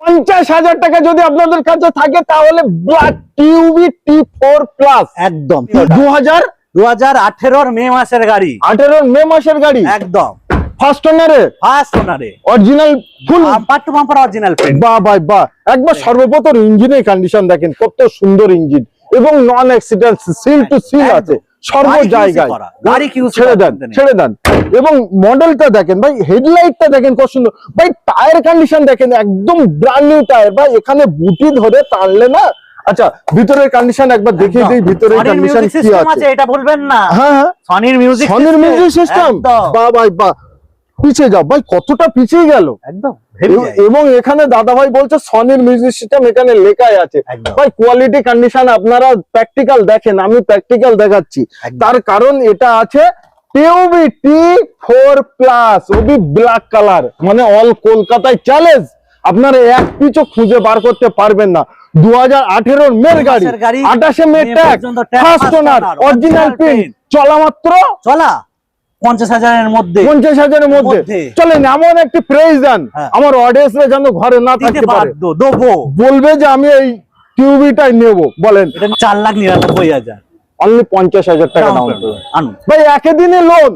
50,000 টাকা যদি আপনাদের কাছে থাকে তাহলে ব্ল্যাক টিউবি T4 প্লাস একদম 2018 মে মাসের গাড়ি, 18 মে মাসের গাড়ি, একদম ফার্স্ট ওনারে, original full bumper to bumper original paint. বাহ ভাই বাহ, একবার সর্বপ্রথম ইঞ্জিনের কন্ডিশন দেখেন কত সুন্দর ইঞ্জিন এবং নন অ্যাক্সিডেন্ট, সিল টু সিল আছে সর্ব জায়গায়, গাড়ি কি ছেড়ে দেন এবং মডেলটা দেখেন ভাই, হেডলাইটটা দেখেন কত সুন্দর ভাই, টায়ার কন্ডিশন দেখেন একদম ব্র্যান্ড নিউ টায়ার ভাই, এখানে বুটি ধরে টানলে না। আচ্ছা ভিতরের কন্ডিশন একবার দেখিয়ে দেই, ভিতরের কন্ডিশন কি আছে এটা বলবেন না। হ্যাঁ সনির মিউজিক সিস্টেম, বাহ ভাই বাহ, পিছিয়ে যাও ভাই, কতটা পিছিয়ে গেল একদম। এবং এখানে দাদা ভাই বলছে সনির মিউজিক সিস্টেম এখানে লেখাই আছে ভাই। কোয়ালিটি কন্ডিশন আপনারা প্র্যাকটিক্যাল দেখেন, আমি প্র্যাকটিক্যাল দেখাচ্ছি, তার কারণ এটা আছে টিউবি T4 প্লাস, ওবি ব্ল্যাক কালার, মানে অল কলকাতায় চ্যালেঞ্জ, আপনারা এক পিছু খুঁজে বার করতে পারবেন না। 2018 মের গাড়ি, 28 May tag, first owner, original print, চলা মাত্র 50,000-এর মধ্যে, 50,000-এর মধ্যে। চলেন এমন একটি প্রাইস দেন আমার অডিয়েন্সরা যেন ঘরে না থাকতে পারে, বলবে যে আমি এই টিউবিটাই নেব। বলেন 4,99,000, অনলি 50,000 টাকা ডাউন ভাই, একদিনে লোন